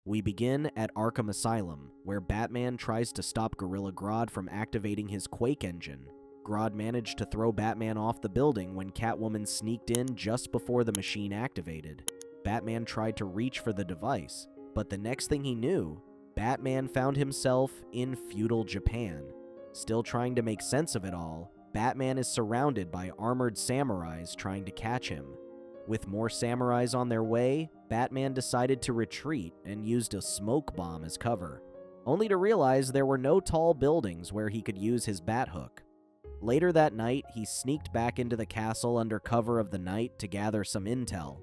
We begin at Arkham Asylum, where Batman tries to stop Gorilla Grodd from activating his Quake engine. Grodd managed to throw Batman off the building when Catwoman sneaked in just before the machine activated. Batman tried to reach for the device, but the next thing he knew, Batman found himself in feudal Japan. Still trying to make sense of it all, Batman is surrounded by armored samurais trying to catch him. With more samurais on their way, Batman decided to retreat and used a smoke bomb as cover, only to realize there were no tall buildings where he could use his bat hook. Later that night, he sneaked back into the castle under cover of the night to gather some intel.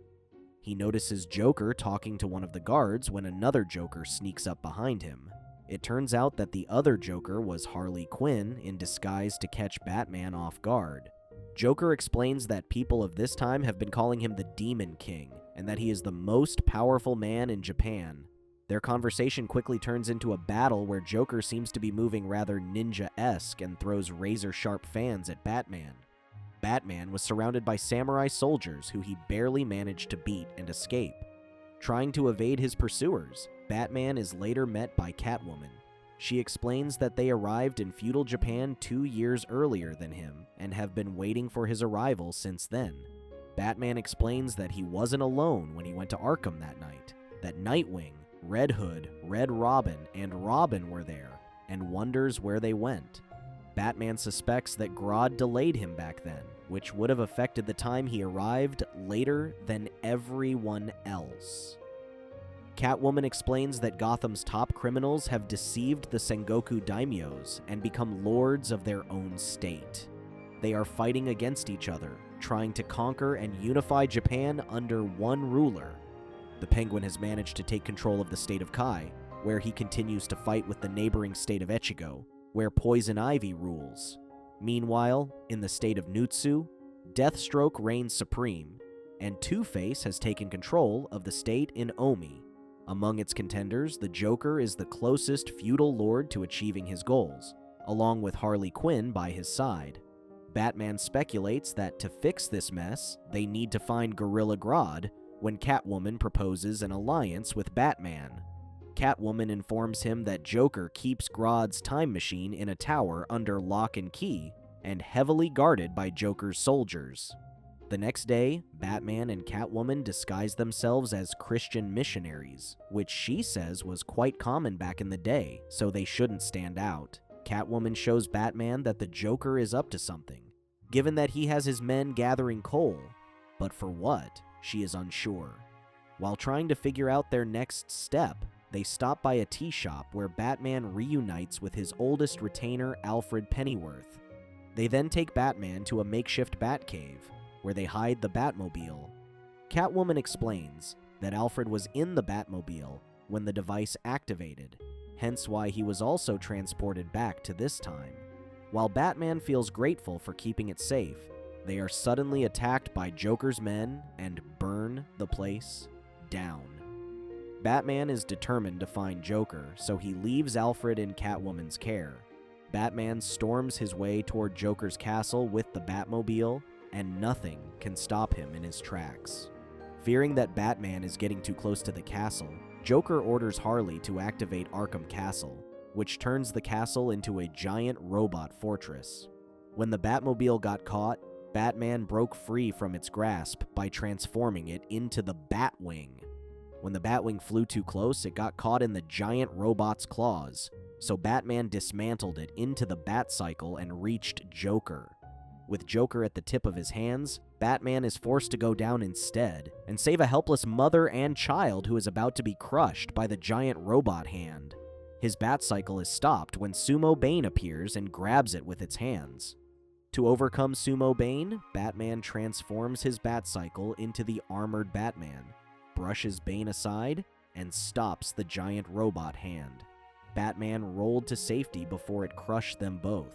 He notices Joker talking to one of the guards when another Joker sneaks up behind him. It turns out that the other Joker was Harley Quinn in disguise to catch Batman off guard. Joker explains that people of this time have been calling him the Demon King, and that he is the most powerful man in Japan. Their conversation quickly turns into a battle where Joker seems to be moving rather ninja-esque and throws razor-sharp fans at Batman. Batman was surrounded by samurai soldiers who he barely managed to beat and escape. Trying to evade his pursuers, Batman is later met by Catwoman. She explains that they arrived in feudal Japan 2 years earlier than him and have been waiting for his arrival since then. Batman explains that he wasn't alone when he went to Arkham that night, that Nightwing, Red Hood, Red Robin, and Robin were there, and wonders where they went. Batman suspects that Grodd delayed him back then, which would have affected the time he arrived later than everyone else. Catwoman explains that Gotham's top criminals have deceived the Sengoku daimyos and become lords of their own state. They are fighting against each other, trying to conquer and unify Japan under one ruler. The Penguin has managed to take control of the state of Kai, where he continues to fight with the neighboring state of Echigo, where Poison Ivy rules. Meanwhile, in the state of Nutsu, Deathstroke reigns supreme, and Two-Face has taken control of the state in Omi. Among its contenders, the Joker is the closest feudal lord to achieving his goals, along with Harley Quinn by his side. Batman speculates that to fix this mess, they need to find Gorilla Grodd when Catwoman proposes an alliance with Batman. Catwoman informs him that Joker keeps Grodd's time machine in a tower under lock and key and heavily guarded by Joker's soldiers. The next day, Batman and Catwoman disguise themselves as Christian missionaries, which she says was quite common back in the day, so they shouldn't stand out. Catwoman shows Batman that the Joker is up to something, given that he has his men gathering coal, but for what, she is unsure. While trying to figure out their next step, they stop by a tea shop where Batman reunites with his oldest retainer, Alfred Pennyworth. They then take Batman to a makeshift Batcave, where they hide the Batmobile. Catwoman explains that Alfred was in the Batmobile when the device activated, hence why he was also transported back to this time. While Batman feels grateful for keeping it safe, they are suddenly attacked by Joker's men and burn the place down. Batman is determined to find Joker, so he leaves Alfred in Catwoman's care. Batman storms his way toward Joker's castle with the Batmobile, and nothing can stop him in his tracks. Fearing that Batman is getting too close to the castle, Joker orders Harley to activate Arkham Castle, which turns the castle into a giant robot fortress. When the Batmobile got caught, Batman broke free from its grasp by transforming it into the Batwing. When the Batwing flew too close, it got caught in the giant robot's claws, so Batman dismantled it into the Batcycle and reached Joker. With Joker at the tip of his hands, Batman is forced to go down instead and save a helpless mother and child who is about to be crushed by the giant robot hand. His Batcycle is stopped when Sumo Bane appears and grabs it with its hands. To overcome Sumo Bane, Batman transforms his Batcycle into the armored Batman, brushes Bane aside, and stops the giant robot hand. Batman rolled to safety before it crushed them both.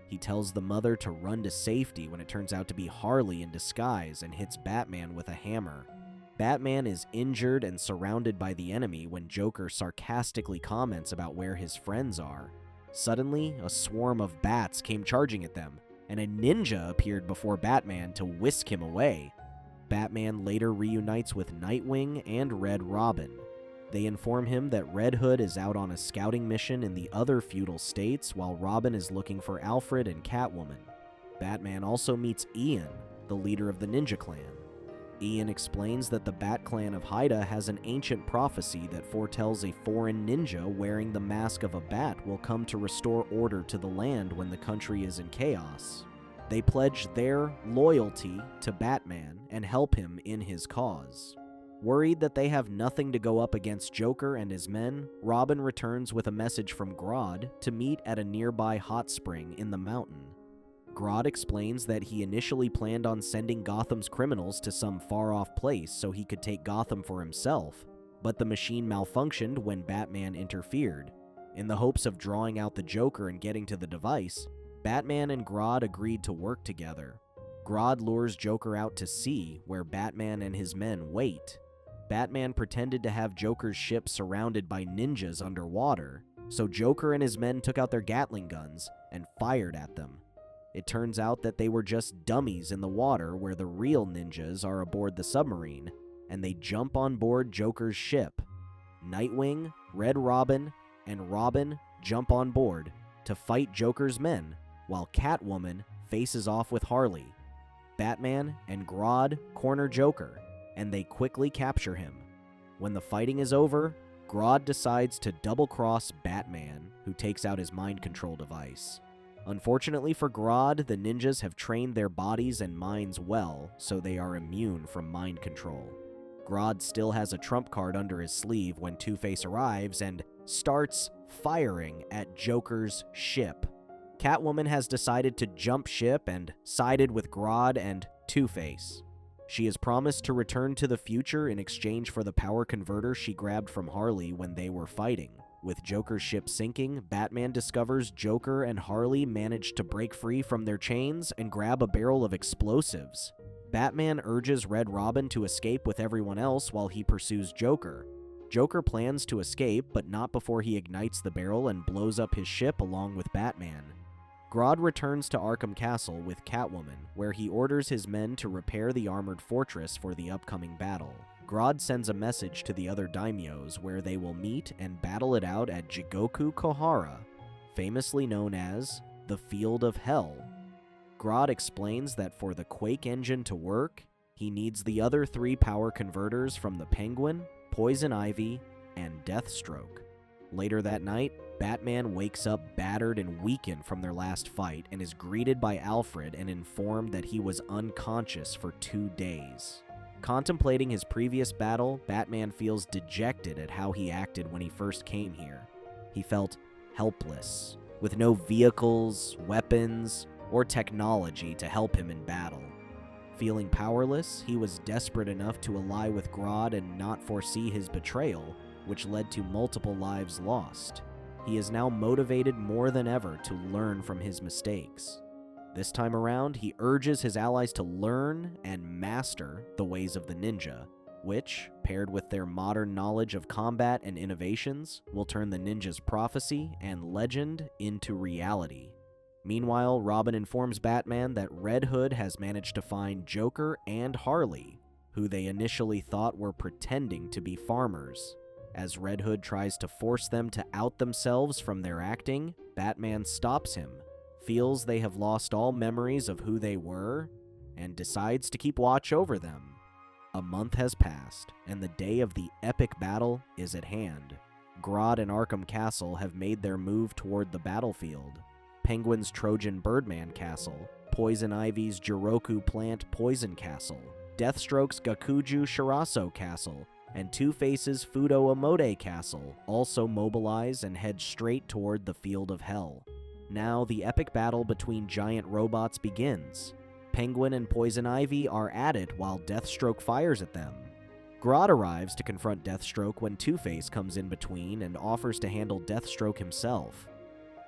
He tells the mother to run to safety when it turns out to be Harley in disguise and hits Batman with a hammer. Batman is injured and surrounded by the enemy when Joker sarcastically comments about where his friends are. Suddenly, a swarm of bats came charging at them, and a ninja appeared before Batman to whisk him away. Batman later reunites with Nightwing and Red Robin. They inform him that Red Hood is out on a scouting mission in the other feudal states while Robin is looking for Alfred and Catwoman. Batman also meets Ian, the leader of the ninja clan. Ian explains that the Bat Clan of Haida has an ancient prophecy that foretells a foreign ninja wearing the mask of a bat will come to restore order to the land when the country is in chaos. They pledge their loyalty to Batman and help him in his cause. Worried that they have nothing to go up against Joker and his men, Robin returns with a message from Grodd to meet at a nearby hot spring in the mountain. Grodd explains that he initially planned on sending Gotham's criminals to some far-off place so he could take Gotham for himself, but the machine malfunctioned when Batman interfered. In the hopes of drawing out the Joker and getting to the device, Batman and Grodd agreed to work together. Grodd lures Joker out to sea, where Batman and his men wait. Batman pretended to have Joker's ship surrounded by ninjas underwater, so Joker and his men took out their Gatling guns and fired at them. It turns out that they were just dummies in the water where the real ninjas are aboard the submarine, and they jump on board Joker's ship. Nightwing, Red Robin, and Robin jump on board to fight Joker's men, while Catwoman faces off with Harley. Batman and Grodd corner Joker, and they quickly capture him. When the fighting is over, Grodd decides to double-cross Batman, who takes out his mind control device. Unfortunately for Grodd, the ninjas have trained their bodies and minds well, so they are immune from mind control. Grodd still has a trump card under his sleeve when Two-Face arrives and starts firing at Joker's ship. Catwoman has decided to jump ship and sided with Grodd and Two-Face. She is promised to return to the future in exchange for the power converter she grabbed from Harley when they were fighting. With Joker's ship sinking, Batman discovers Joker and Harley managed to break free from their chains and grab a barrel of explosives. Batman urges Red Robin to escape with everyone else while he pursues Joker. Joker plans to escape, but not before he ignites the barrel and blows up his ship along with Batman. Grodd returns to Arkham Castle with Catwoman, where he orders his men to repair the armored fortress for the upcoming battle. Grodd sends a message to the other daimyos where they will meet and battle it out at Jigoku Kohara, famously known as the Field of Hell. Grodd explains that for the Quake engine to work, he needs the other 3 power converters from the Penguin, Poison Ivy, and Deathstroke. Later that night, Batman wakes up battered and weakened from their last fight and is greeted by Alfred and informed that he was unconscious for 2 days. Contemplating his previous battle, Batman feels dejected at how he acted when he first came here. He felt helpless, with no vehicles, weapons, or technology to help him in battle. Feeling powerless, he was desperate enough to ally with Grodd and not foresee his betrayal, which led to multiple lives lost. He is now motivated more than ever to learn from his mistakes. This time around, he urges his allies to learn and master the ways of the ninja, which, paired with their modern knowledge of combat and innovations, will turn the ninja's prophecy and legend into reality. Meanwhile, Robin informs Batman that Red Hood has managed to find Joker and Harley, who they initially thought were pretending to be farmers. As Red Hood tries to force them to out themselves from their acting, Batman stops him, feels they have lost all memories of who they were, and decides to keep watch over them. A month has passed, and the day of the epic battle is at hand. Grodd and Arkham Castle have made their move toward the battlefield. Penguin's Trojan Birdman Castle, Poison Ivy's Jiroku Plant Poison Castle, Deathstroke's Gakuju Shiraso Castle, and Two-Face's Fudo Amode Castle also mobilize and head straight toward the Field of Hell. Now the epic battle between giant robots begins. Penguin and Poison Ivy are at it while Deathstroke fires at them. Grodd arrives to confront Deathstroke when Two-Face comes in between and offers to handle Deathstroke himself.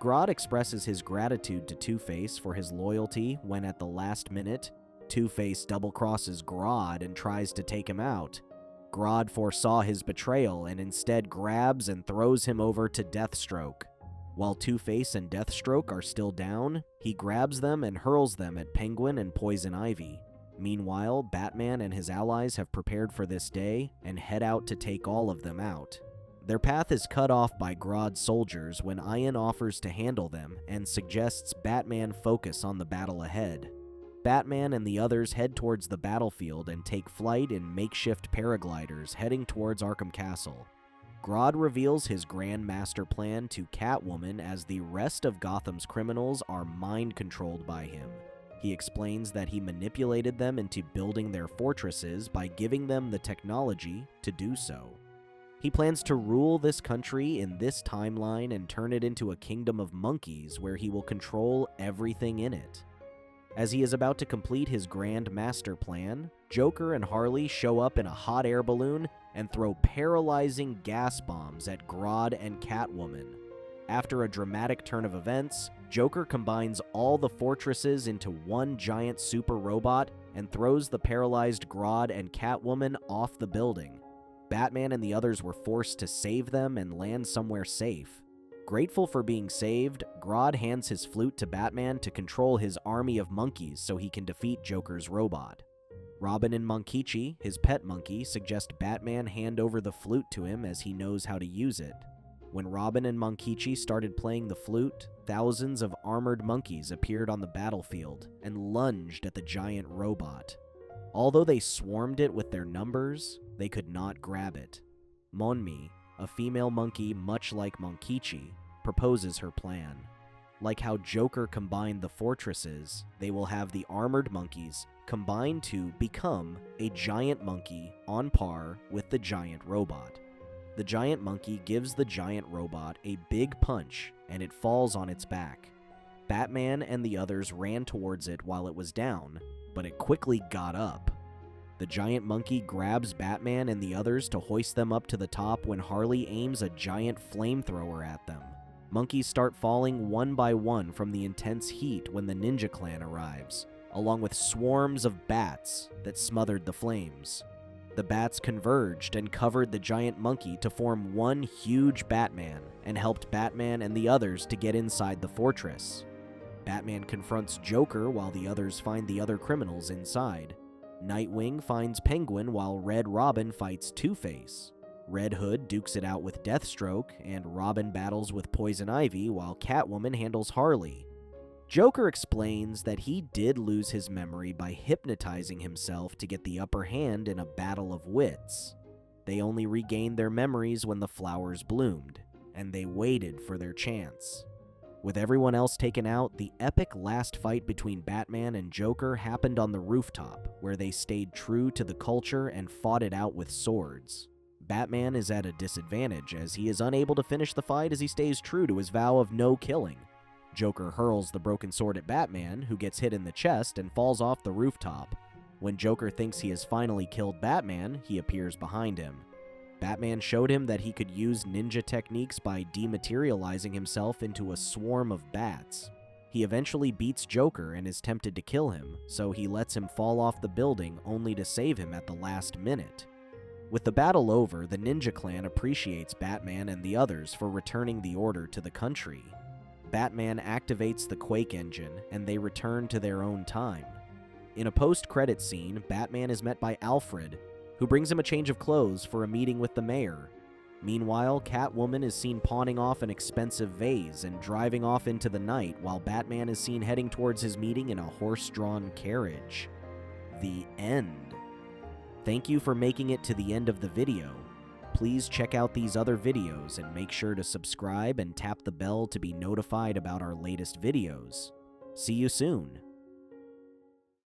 Grodd expresses his gratitude to Two-Face for his loyalty when at the last minute, Two-Face double-crosses Grodd and tries to take him out. Grodd foresaw his betrayal and instead grabs and throws him over to Deathstroke. While Two-Face and Deathstroke are still down, he grabs them and hurls them at Penguin and Poison Ivy. Meanwhile, Batman and his allies have prepared for this day and head out to take all of them out. Their path is cut off by Grodd soldiers when Ian offers to handle them and suggests Batman focus on the battle ahead. Batman and the others head towards the battlefield and take flight in makeshift paragliders heading towards Arkham Castle. Grodd reveals his grand master plan to Catwoman as the rest of Gotham's criminals are mind-controlled by him. He explains that he manipulated them into building their fortresses by giving them the technology to do so. He plans to rule this country in this timeline and turn it into a kingdom of monkeys where he will control everything in it. As he is about to complete his grand master plan, Joker and Harley show up in a hot air balloon and throw paralyzing gas bombs at Grodd and Catwoman. After a dramatic turn of events, Joker combines all the fortresses into one giant super robot and throws the paralyzed Grodd and Catwoman off the building. Batman and the others were forced to save them and land somewhere safe. Grateful for being saved, Grodd hands his flute to Batman to control his army of monkeys so he can defeat Joker's robot. Robin and Monkichi, his pet monkey, suggest Batman hand over the flute to him as he knows how to use it. When Robin and Monkichi started playing the flute, thousands of armored monkeys appeared on the battlefield and lunged at the giant robot. Although they swarmed it with their numbers, they could not grab it. Monmi, a female monkey much like Monkichi, proposes her plan. Like how Joker combined the fortresses, they will have the armored monkeys combine to become a giant monkey on par with the giant robot. The giant monkey gives the giant robot a big punch and it falls on its back. Batman and the others ran towards it while it was down, but it quickly got up. The giant monkey grabs Batman and the others to hoist them up to the top when Harley aims a giant flamethrower at them. Monkeys start falling one by one from the intense heat when the Ninja Clan arrives, along with swarms of bats that smothered the flames. The bats converged and covered the giant monkey to form one huge Batman and helped Batman and the others to get inside the fortress. Batman confronts Joker while the others find the other criminals inside. Nightwing finds Penguin while Red Robin fights Two-Face. Red Hood dukes it out with Deathstroke, and Robin battles with Poison Ivy while Catwoman handles Harley. Joker explains that he did lose his memory by hypnotizing himself to get the upper hand in a battle of wits. They only regained their memories when the flowers bloomed, and they waited for their chance. With everyone else taken out, the epic last fight between Batman and Joker happened on the rooftop, where they stayed true to the culture and fought it out with swords. Batman is at a disadvantage as he is unable to finish the fight as he stays true to his vow of no killing. Joker hurls the broken sword at Batman, who gets hit in the chest and falls off the rooftop. When Joker thinks he has finally killed Batman, he appears behind him. Batman showed him that he could use ninja techniques by dematerializing himself into a swarm of bats. He eventually beats Joker and is tempted to kill him, so he lets him fall off the building only to save him at the last minute. With the battle over, the Ninja Clan appreciates Batman and the others for returning the order to the country. Batman activates the Quake engine, and they return to their own time. In a post-credit scene, Batman is met by Alfred, who brings him a change of clothes for a meeting with the mayor. Meanwhile, Catwoman is seen pawning off an expensive vase and driving off into the night, while Batman is seen heading towards his meeting in a horse-drawn carriage. The end. Thank you for making it to the end of the video. Please check out these other videos and make sure to subscribe and tap the bell to be notified about our latest videos. See you soon.